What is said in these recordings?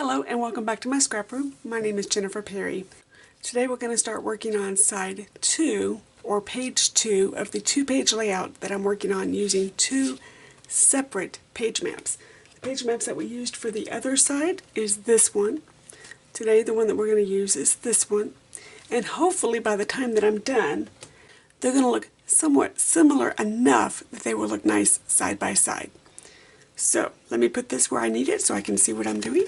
Hello and welcome back to my scrap room. My name is Jennifer Perry. Today we're going to start working on side 2 or page 2 of the 2-page layout that I'm working on using 2 separate page maps. The page maps that we used for the other side is this one. Today the one that we're going to use is this one. And hopefully by the time that I'm done, they're going to look somewhat similar enough that they will look nice side by side. So let me put this where I need it so I can see what I'm doing.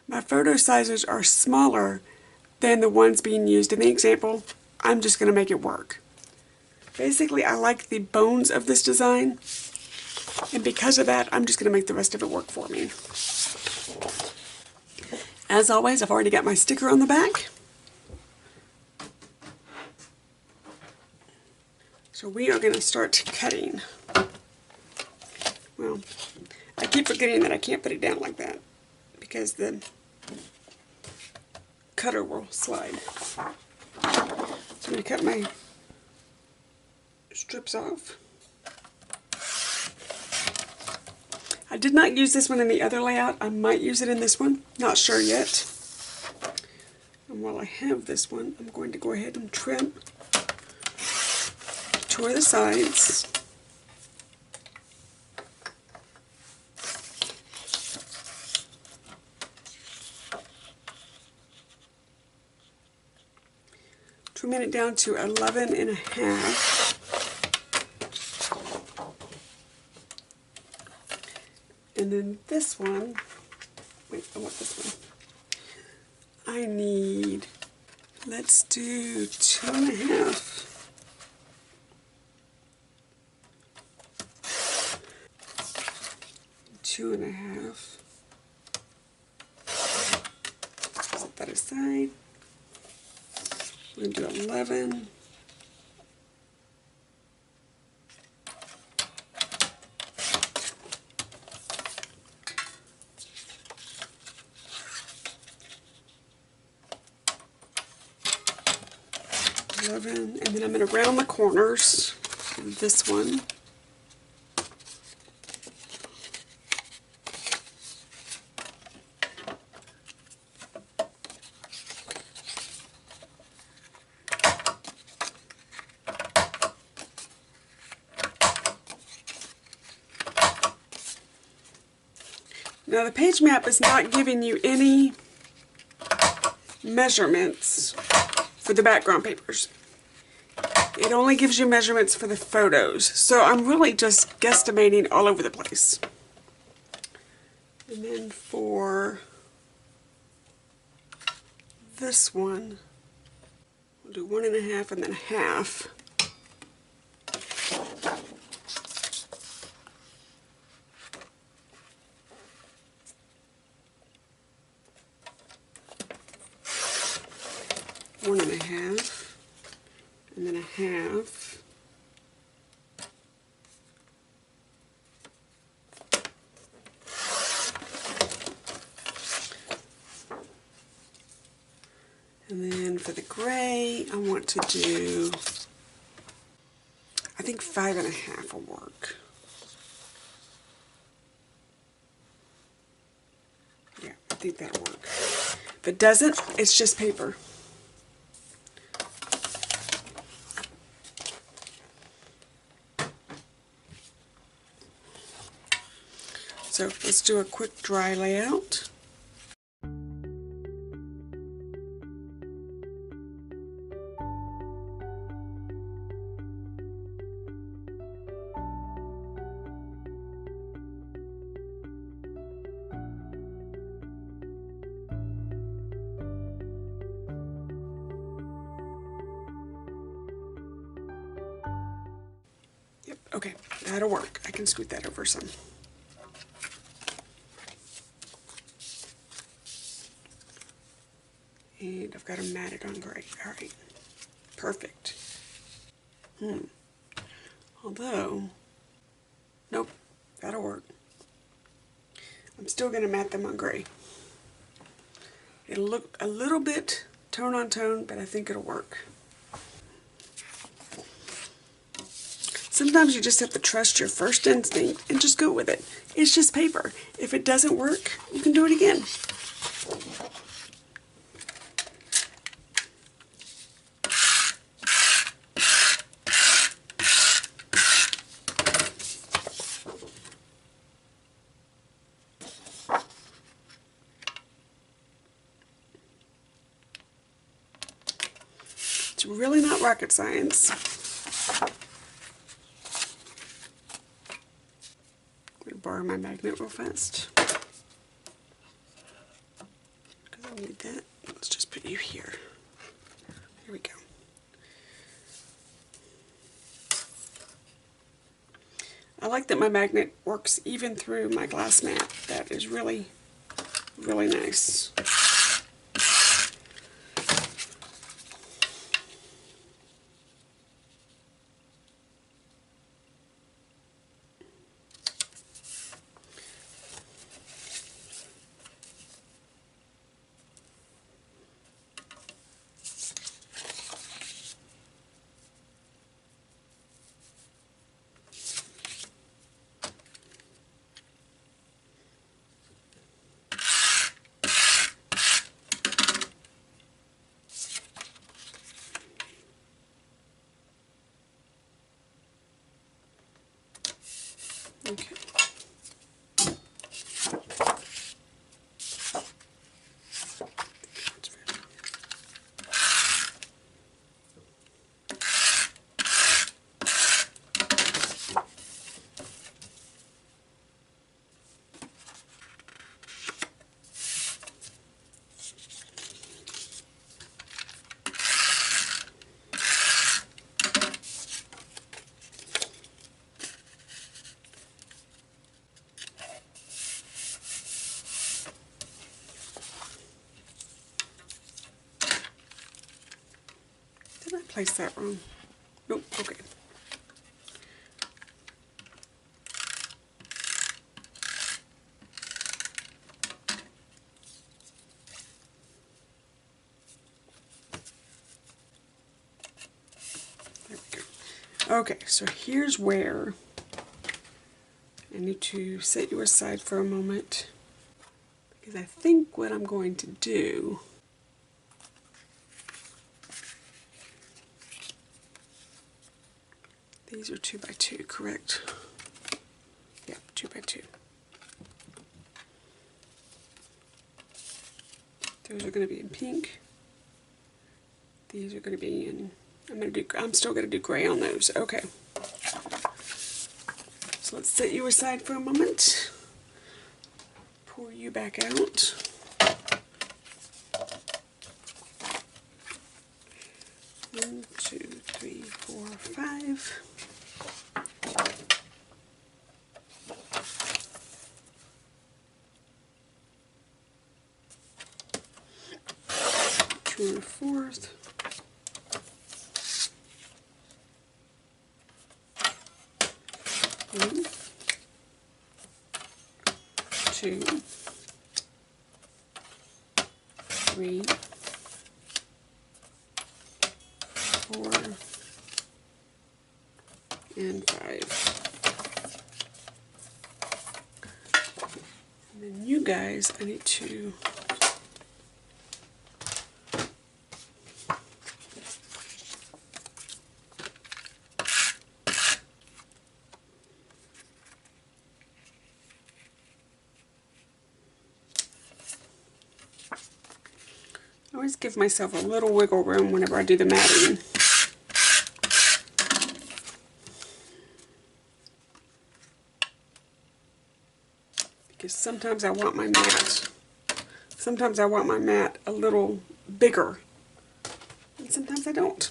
My photo sizes are smaller than the ones being used in the example. I'm just going to make it work. Basically, I like the bones of this design, and because of that, I'm just going to make the rest of it work for me. As always, I've already got my sticker on the back. So we are going to start cutting. Well, I keep forgetting that I can't put it down like that because the cutter will slide. So I'm going to cut my strips off. I did not use this one in the other layout. I might use it in this one. Not sure yet. And while I have this one, I'm going to go ahead and trim 2 of the sides. Trimming it down to 11.5. And then this one, wait, I want this one. I need, let's do 2.5. Two and a half. Set that aside. We're going to do 11. And then I'm going to round the corners of this one. Now the page map is not giving you any measurements for the background papers. It only gives you measurements for the photos, so I'm really just guesstimating all over the place. And then for this one, we'll do 1.5 and then 1/2. One and a half, and then 1/2. And then for the gray, I want to do, I think 5.5 will work. Yeah, I think that'll work. If it doesn't, it's just paper. So let's do a quick dry layout. Yep, okay, that'll work. I can scoot that over some. And I've got them matted on gray. Alright, perfect. Although, nope, that'll work. I'm still going to mat them on gray. It'll look a little bit tone on tone, but I think it'll work. Sometimes you just have to trust your first instinct and just go with it. It's just paper. If it doesn't work, you can do it again. It's really not rocket science. I'm going to borrow my magnet real fast, because I need that. Let's just put you here. Here we go. I like that my magnet works even through my glass mat. That is really, really nice. Okay. Did I place that wrong? Nope, okay. There we go. Okay, so here's where I need to set you aside for a moment, because I think what I'm going to do these are 2x2, correct? Yep, 2x2. Those are going to be in pink. These are going to be in, I'm still going to do gray on those. Okay. So let's set you aside for a moment. Pour you back out. One, two, three, four, five. Two and a fourth. One, two, three, four, and five. And then you guys, I need to I always give myself a little wiggle room whenever I do the matting. Because sometimes I want my mat a little bigger, and sometimes I don't.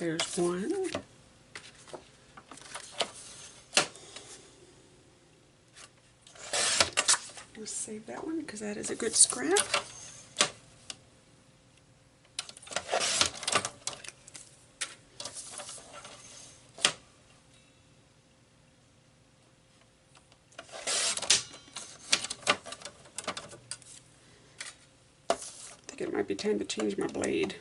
There's one, save that one because that is a good scrap. I think it might be time to change my blade.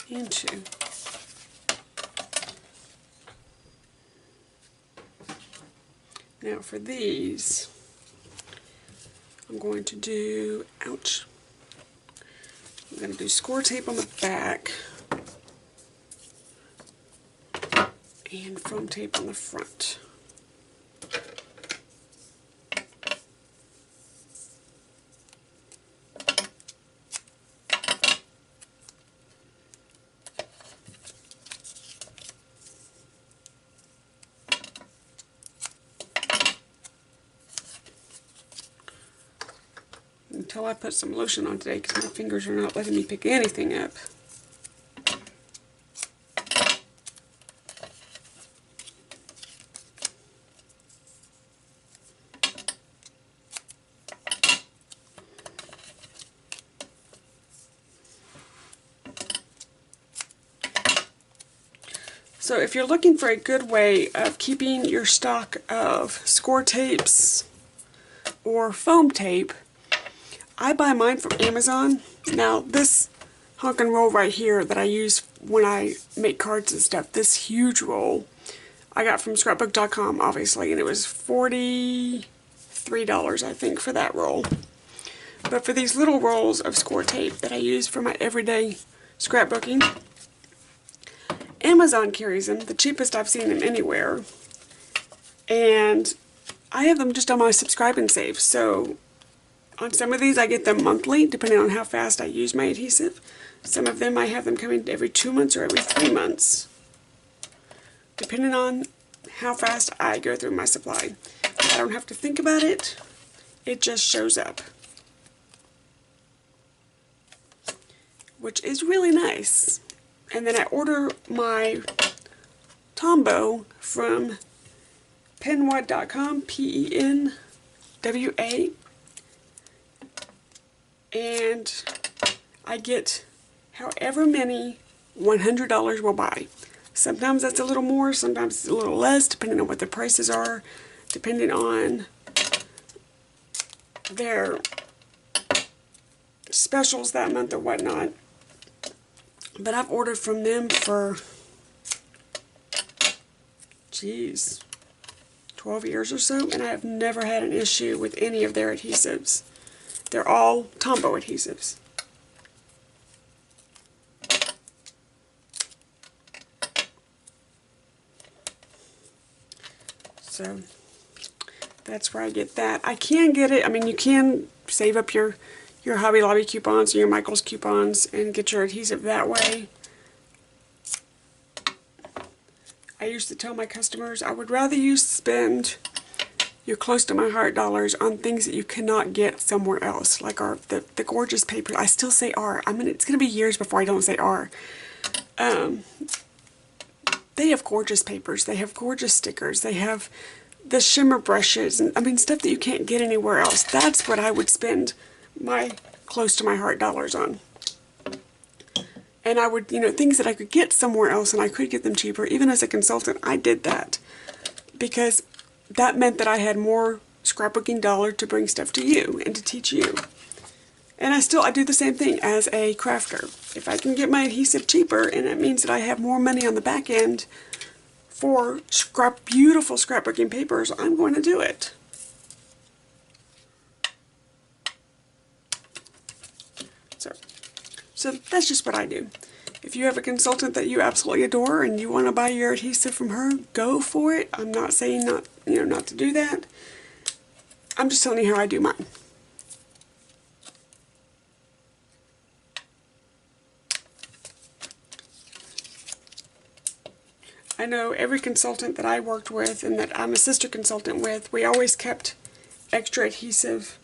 Into. Now for these, I'm going to do, ouch, I'm going to do score tape on the back and foam tape on the front. Until I put some lotion on today because my fingers are not letting me pick anything up. So if you're looking for a good way of keeping your stock of score tapes or foam tape, I buy mine from Amazon. Now this hunk and roll right here that I use when I make cards and stuff, this huge roll, I got from scrapbook.com obviously, and it was $43 I think for that roll. But for these little rolls of score tape that I use for my everyday scrapbooking, Amazon carries them, the cheapest I've seen them anywhere, and I have them just on my subscribe and save. So on some of these I get them monthly, depending on how fast I use my adhesive. Some of them I have them coming every 2 months or every 3 months, depending on how fast I go through my supply. I don't have to think about it, it just shows up, which is really nice. And then I order my Tombow from penwa.com, Penwa, and I get however many $100 will buy. Sometimes that's a little more, sometimes it's a little less, depending on what the prices are, depending on their specials that month or whatnot. But I've ordered from them for, geez, 12 years or so, and I have never had an issue with any of their adhesives. They're all Tombow adhesives. So that's where I get that. I can get it, I mean, you can save up your Hobby Lobby coupons or your Michaels coupons and get your adhesive that way. I used to tell my customers I would rather you spend your close to my heart dollars on things that you cannot get somewhere else, like the gorgeous paper. I still say R. I mean, it's going to be years before I don't say R. They have gorgeous papers. They have gorgeous stickers. They have the shimmer brushes, and I mean stuff that you can't get anywhere else. That's what I would spend my close to my heart dollars on. And I would, you know, things that I could get somewhere else and I could get them cheaper. Even as a consultant, I did that because that meant that I had more scrapbooking dollar to bring stuff to you and to teach you. And I do the same thing as a crafter. If I can get my adhesive cheaper, and it means that I have more money on the back end for beautiful scrapbooking papers, I'm going to do it. So that's just what I do. If you have a consultant that you absolutely adore and you want to buy your adhesive from her, go for it. I'm not saying not to do that. I'm just telling you how I do mine. I know every consultant that I worked with and that I'm a sister consultant with, we always kept extra adhesive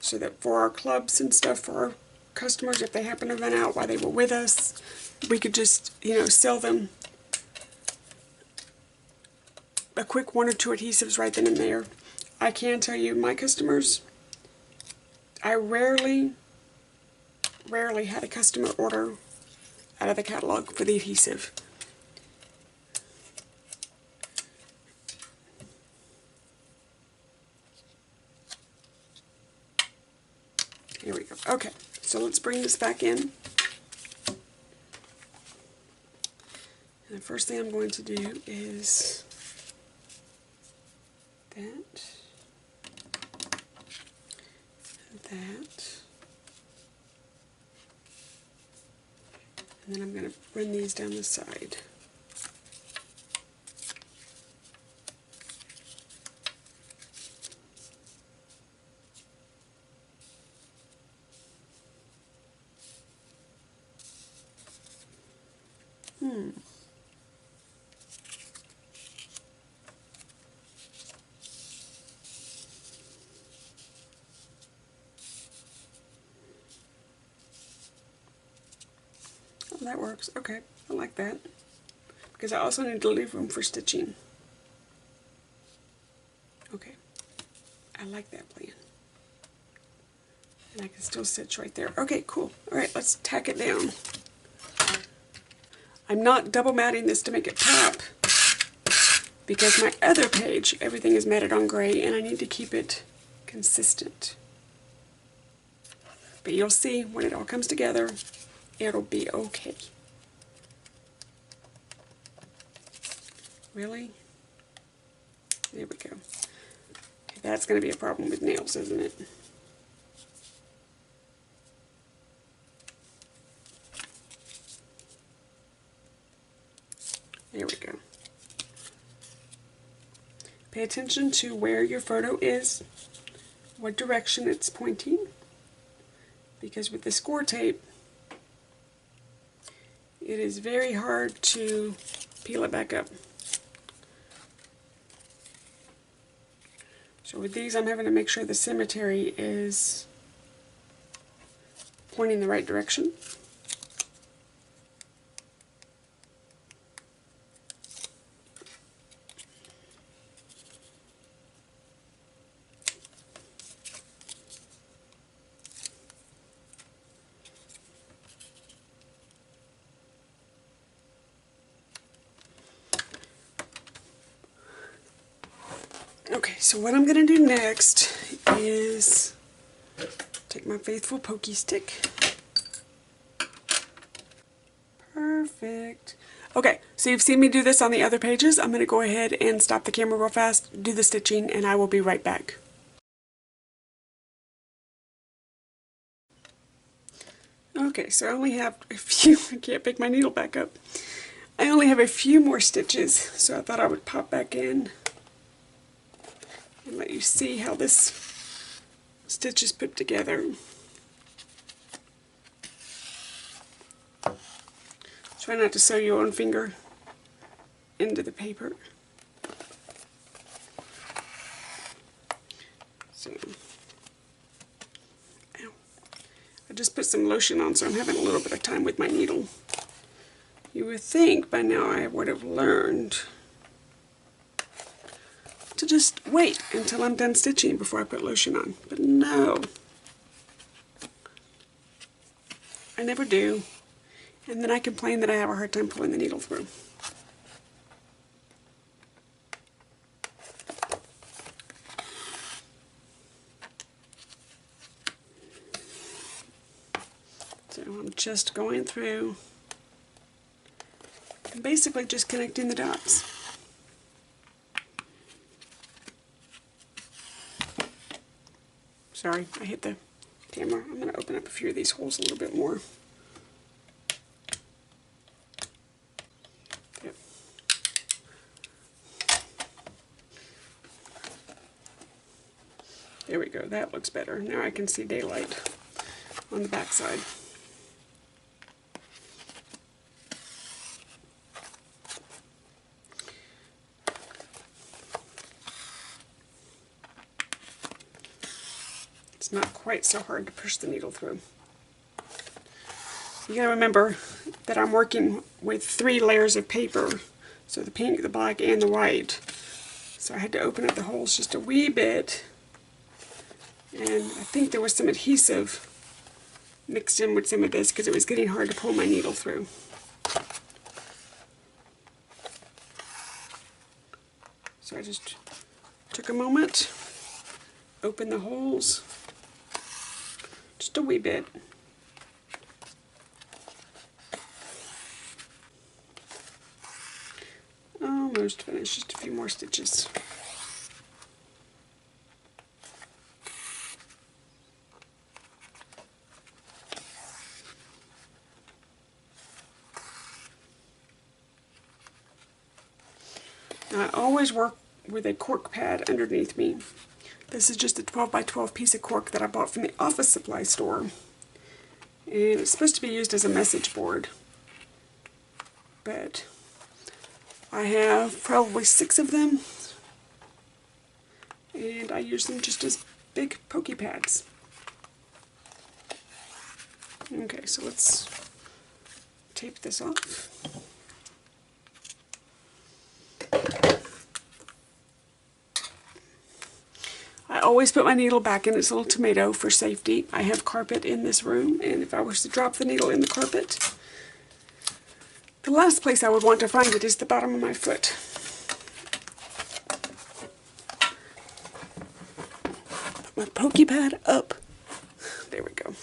so that for our clubs and stuff, for our customers, if they happen to run out while they were with us, we could just, you know, sell them a quick 1 or 2 adhesives right then and there. I can tell you, my customers, I rarely had a customer order out of the catalog for the adhesive. Here we go. Okay, so let's bring this back in. And the first thing I'm going to do is that, and then I'm going to run these down the side. That works. Okay, I like that. Because I also need to leave room for stitching. Okay, I like that plan. And I can still stitch right there. Okay, cool. Alright, let's tack it down. I'm not double matting this to make it pop, because my other page, everything is matted on gray, and I need to keep it consistent. But you'll see when it all comes together, it'll be okay. Really? There we go. Okay, that's going to be a problem with nails, isn't it? There we go. Pay attention to where your photo is, what direction it's pointing, because with the score tape, it is very hard to peel it back up. So with these, I'm having to make sure the cemetery is pointing the right direction. Okay, so what I'm going to do next is take my faithful pokey stick. Perfect. Okay, so you've seen me do this on the other pages. I'm going to go ahead and stop the camera real fast, do the stitching, and I will be right back. Okay, so I only have a few, I can't pick my needle back up. I only have a few more stitches, so I thought I would pop back in and let you see how this stitch is put together. Try not to sew your own finger into the paper. So, ow. I just put some lotion on, so I'm having a little bit of time with my needle. You would think by now I would have learned to just wait until I'm done stitching before I put lotion on. But no, I never do. And then I complain that I have a hard time pulling the needle through. So I'm just going through and basically just connecting the dots. Sorry, I hit the camera. I'm going to open up a few of these holes a little bit more. Yep. There we go. That looks better. Now I can see daylight on the back side. Not quite so hard to push the needle through. You gotta remember that I'm working with 3 layers of paper, so the pink, the black, and the white. So I had to open up the holes just a wee bit, and I think there was some adhesive mixed in with some of this because it was getting hard to pull my needle through. So I just took a moment, opened the holes just a wee bit. Almost finished, just a few more stitches. Now, I always work with a cork pad underneath me. This is just a 12 by 12 piece of cork that I bought from the office supply store. And it's supposed to be used as a message board. But I have probably 6 of them, and I use them just as big pokey pads. Okay, so let's tape this off. I always put my needle back in its little tomato for safety. I have carpet in this room, and if I was to drop the needle in the carpet, the last place I would want to find it is the bottom of my foot. Put my pokey pad up. There we go.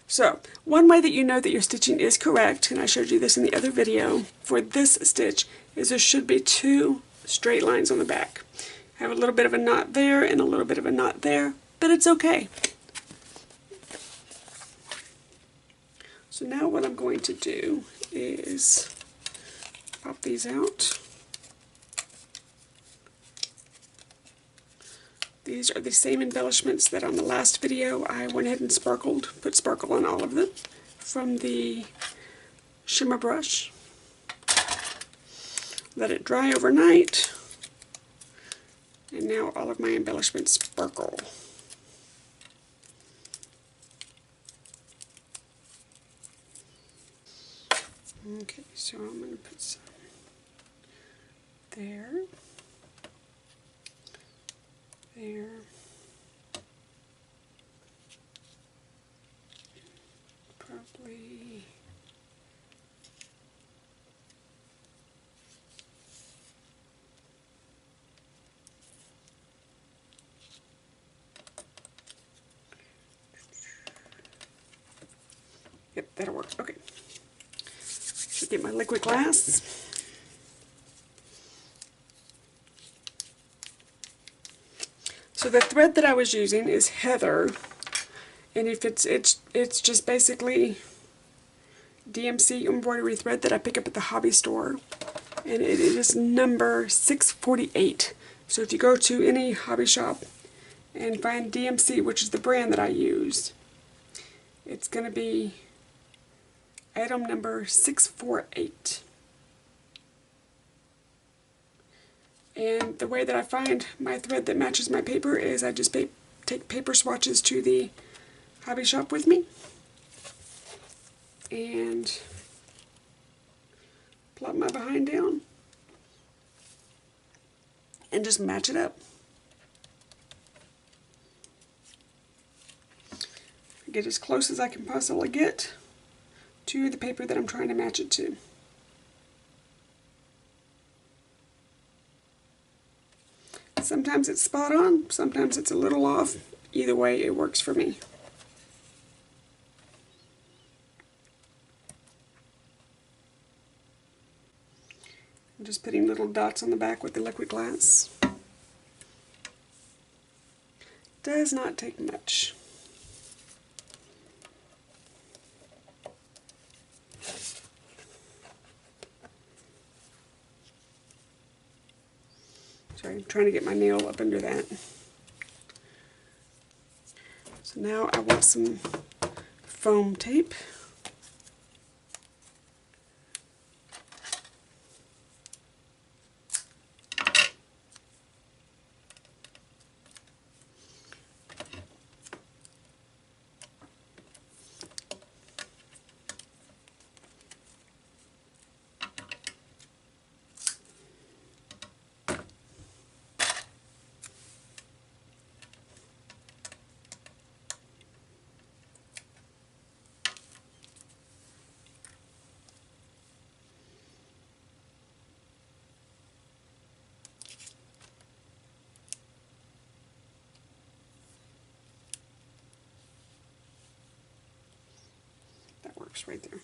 So, one way that you know that your stitching is correct, and I showed you this in the other video, for this stitch, is there should be 2 straight lines on the back. I have a little bit of a knot there and a little bit of a knot there, but it's okay. So now what I'm going to do is pop these out. These are the same embellishments that on the last video I went ahead and put sparkle on all of them from the shimmer brush. Let it dry overnight, and now all of my embellishments sparkle. Okay, so I'm going to put some there, there, probably yep, that'll work. Okay. Should get my liquid glass. So the thread that I was using is Heather, and if it's just basically DMC embroidery thread that I pick up at the hobby store, and it is number 648. So if you go to any hobby shop and find DMC, which is the brand that I use, it's going to be item number 648. And the way that I find my thread that matches my paper is I just take paper swatches to the hobby shop with me and plop my behind down and just match it up. Get as close as I can possibly get to the paper that I'm trying to match it to. Sometimes it's spot on, sometimes it's a little off. Either way, it works for me. I'm just putting little dots on the back with the liquid glass. Does not take much. Sorry, I'm trying to get my nail up under that. So now I want some foam tape. works right there.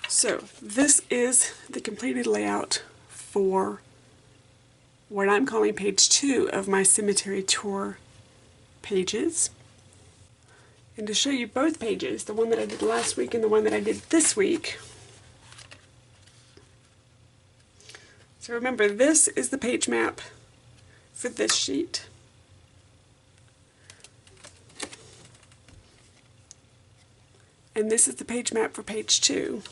So this is the completed layout for what I'm calling page 2 of my cemetery tour pages. And to show you both pages, the one that I did last week and the one that I did this week. So remember, this is the page map for this sheet. And this is the page map for page 2.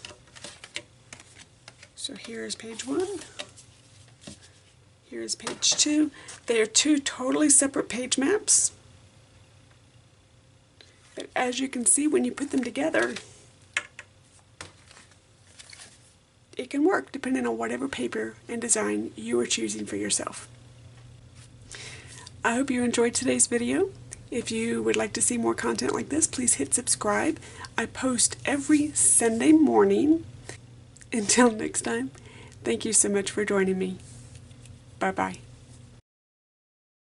So here's page 1. Here's page 2. They are two totally separate page maps. But as you can see, when you put them together, it can work depending on whatever paper and design you are choosing for yourself. I hope you enjoyed today's video. If you would like to see more content like this, please hit subscribe. I post every Sunday morning. Until next time, thank you so much for joining me. Bye-bye.